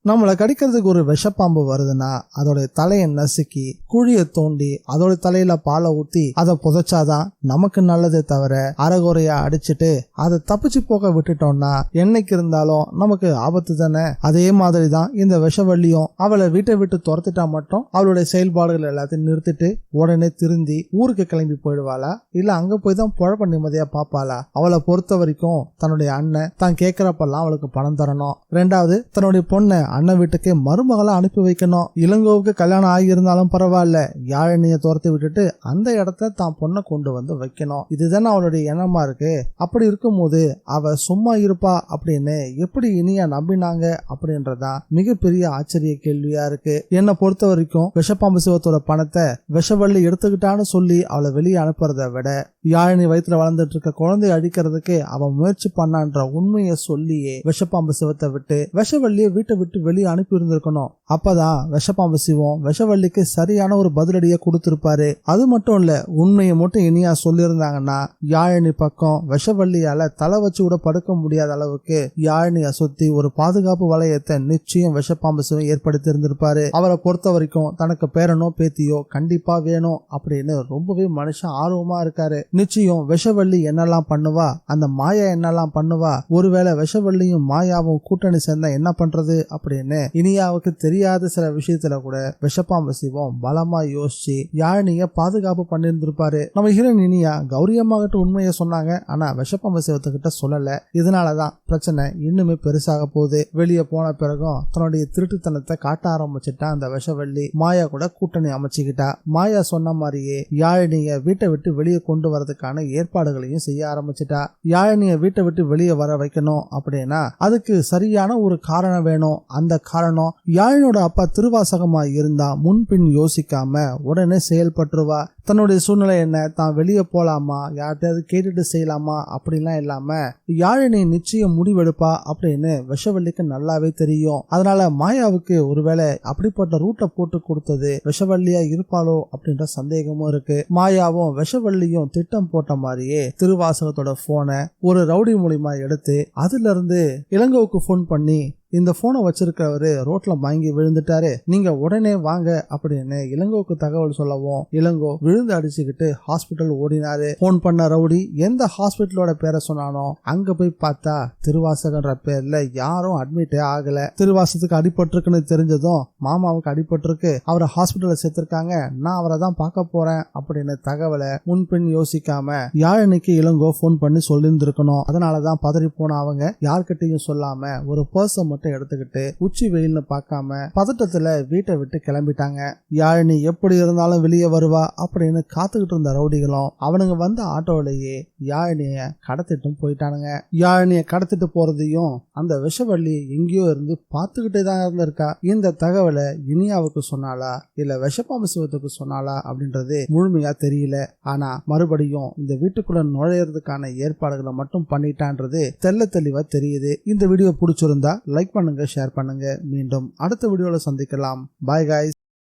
நம்மளை கடிக்கிறதுக்கு ஒரு விஷப்பாம்பு வருதுன்னா அதோட தலையை நசுக்கி குழியை தோண்டி அதோட தலையில பாலை ஊத்தி அதை புதைச்சாதான் நமக்கு நல்லதே தவிர அரைகுறையா அடிச்சுட்டு அதை தப்பிச்சு போக விட்டுட்டோம்னா என்னைக்கு இருந்தாலும் நமக்கு ஆபத்து தானே. அதே மாதிரிதான் இந்த விஷவள்ளியும் அவளை வீட்டை விட்டு துரத்துட்டா மட்டும் அவளுடைய செயல்பாடுகள் எல்லாத்தையும் நிறுத்திட்டு உடனே திருந்தி ஊருக்கு கிளம்பி போயிடுவாளா, இல்ல அங்க போய் தான் பொழப்ப நிம்மதியா பாப்பாளா? அவளை பொறுத்த வரைக்கும் தன்னுடைய அண்ணன் தான் கேட்கிறப்பெல்லாம் அவளுக்கு பணம் தரணும். ரெண்டாவது, தன்னுடைய பொண்ணை அண்ணன் வீட்டுக்கு மருமகளை அனுப்பி வைக்கணும். இளங்கோவுக்கு கல்யாணம் ஆகியிருந்தாலும் பரவாயில்ல, யாழினிய துரத்தி விட்டுட்டு அந்த இடத்துல தான் பொண்ணை கொண்டு வந்து வைக்கணும். இதுதானே அவளுடைய எண்ணமா இருக்கு. அப்படி இருக்கும்போது அவ சும்மா இருப்பா அப்படின்னு எப்படி இனியா நம்பினாங்க அப்படின்றதான் மிகப்பெரிய ஆச்சரிய கேள்வியா இருக்கு. என்னை பொறுத்த வரைக்கும் விஷப்பாம்பு சிவத்தோட பணத்தை விஷவள்ளி எடுத்துக்கிட்டான்னு சொல்லி அவளை வெளியே அனுப்புறத விட யாழினி வயிற்றுல வளர்ந்துட்டு இருக்க குழந்தைய அடிக்கிறதுக்கு அவன் முயற்சி பண்ணான்ற உண்மையை சொல்லியே விஷப்பாம்பு சிவத்தை விட்டு விஷவள்ளிய வீட்டை விட்டு வெளியே அனுப்பி இருந்திருக்கணும். அப்பதான் விஷப்பாம்பு சிவம் விஷவள்ளிக்கு சரியான ஒரு பதிலடியை கொடுத்திருப்பாரு. அது மட்டும் இல்ல, உண்மையை மட்டும் இனியா சொல்லியிருந்தாங்கன்னா யாழினி பக்கம் விஷவள்ளியால தலை வச்சு கூட படுக்க முடியாத அளவுக்கு யாழினிய சுத்தி ஒரு பாதுகாப்பு வளையத்தை நிச்சயம் விஷப்பாம்பு சிவம் ஏற்படுத்தி இருந்திருப்பாரு. அவரை பொறுத்த வரைக்கும் தனக்கு பேரனோ பேத்தியோ கண்டிப்பா வேணும் அப்படின்னு ரொம்பவே மனுஷன் ஆர்வமா இருக்காரு. நிச்சயம் விஷவள்ளி என்னெல்லாம் பண்ணுவா, அந்த மாயா என்னெல்லாம் பண்ணுவா, ஒருவேளை விஷவள்ளியும் மாயாவும் கூட்டணி சேர்ந்தா என்ன பண்றது அப்படின்னு இனியாவுக்கு தெரியாத சில விஷயத்துல கூட விஷப்பாம்பு சிவம் பலமா யோசிச்சு யாழினிய பாதுகாப்பு பண்ணிருந்திருப்பாரு. நம்ம ஹீரோயின் இனியா கௌரியமாகட்டு உண்மையை சொன்னாங்க, ஆனா விஷப்பாம்பு சிவத்துக்கிட்ட சொல்லல. இதனாலதான் பிரச்சனை இன்னுமே பெருசாக போகுது. வெளியே போன பிறகும் தன்னுடைய திருட்டுத்தனத்தை காட்ட ஆரம்பிச்சுட்டா அந்த விஷவள்ளி. மாயா கூட கூட்டணி அமைச்சுக்கிட்டா. மாயா சொன்ன மாதிரியே யாழினிய வீட்டை விட்டு வெளியே கொண்டு வரதுக்கான ஏற்பாடுகளையும் செய்ய ஆரம்பிச்சுட்டா. யாழினிய வீட்டை விட்டு வெளியே வர வைக்கணும் அப்படின்னா அதுக்கு சரியான ஒரு காரணம் வேணும். அந்த காரணம் யாழினோட அப்பா திருவாசகமா இருந்தா முன்பின் யோசிக்காம உடனே செயல்பட்டுருவா. தன்னுடைய சூழ்நிலை என்ன, தான் வெளியே போலாமா, யார்கிட்டயாவது கேட்டுட்டு செய்யலாமா அப்படின்லாம் இல்லாம யாழினி நிச்சயம் முடிவெடுப்பா அப்படின்னு விஷவள்ளிக்கு நல்லாவே தெரியும். அதனால மாயாவுக்கு ஒருவேளை அப்படிப்பட்ட ரூட்டை போட்டு கொடுத்தது விஷவள்ளியா இருப்பாளோ அப்படின்ற சந்தேகமும் இருக்கு. மாயாவும் விஷவள்ளியும் திட்டம் போட்ட மாதிரியே திருவாசகத்தோட போனை ஒரு ரவுடி மூலியமா எடுத்து அதுல இருந்து இளங்கோவுக்கு போன் பண்ணி, இந்த போனை வச்சிருக்கவரு ரோட்ல மயங்கி விழுந்துட்டாரு, நீங்க உடனே வாங்க அப்படின்னு இளங்கோவுக்கு தகவல் சொல்லவும் இளங்கோ விழுந்து அடிச்சுக்கிட்டு ஹாஸ்பிட்டல் ஓடினாரு. போன் பண்ண ரவுடி எந்த ஹாஸ்பிட்டலோட பேரை சொன்னானோ அங்க போய் பார்த்தா திருவாசகன்ற பேர்ல யாரும் அட்மிட்டே ஆகல. திருவாசத்துக்கு அடிபட்டிருக்குன்னு தெரிஞ்சதும் மாமாவுக்கு அடிபட்டிருக்கு, அவரை ஹாஸ்பிட்டல்ல சேர்த்திருக்காங்க, நான் அவரை தான் பார்க்க போறேன் அப்படின்னு தகவலை முன்பின் யோசிக்காம யாழினிக்கு இளங்கோ போன் பண்ணி சொல்லியிருந்திருக்கணும். அதனாலதான் பதறி போன அவங்க யார்கிட்டையும் சொல்லாம ஒரு பர்சன் மட்டும் எடுத்துக்கிட்டு உச்சி வெயில்னு பார்க்காம பதட்டத்துல வீட்டை விட்டு கிளம்பிட்டாங்க. யாழினி எப்படி இருந்தாலும் வெளியே வருவா அப்படின்னு காத்துக்கிட்டு இருந்த ரவுடிகளும் அவனுங்க வந்த ஆட்டோவிலேயே யாழினிய கடத்திட்டும் போயிட்டானுங்க. யாழினிய கடத்திட்டு போறதையும் அந்த விஷவள்ளி எங்கேயோ இருந்து பார்த்துக்கிட்டே தான் இருந்திருக்கா. இந்த தகவலை இனியாவுக்கு சொன்னாலா இல்ல விஷப்பாம்பு சிவத்துக்கு சொன்னாலா அப்படின்றது முழுமையா தெரியல. ஆனா மறுபடியும் இந்த வீட்டுக்குள்ள நுழையிறதுக்கான ஏற்பாடுகளை மட்டும் பண்ணிட்டான்றது தெல்ல தெளிவா தெரியுது. இந்த வீடியோ பிடிச்சிருந்தா லைக் பண்ணுங்க, ஷேர் பண்ணுங்க. மீண்டும் அடுத்த வீடியோல சந்திக்கலாம். Bye guys.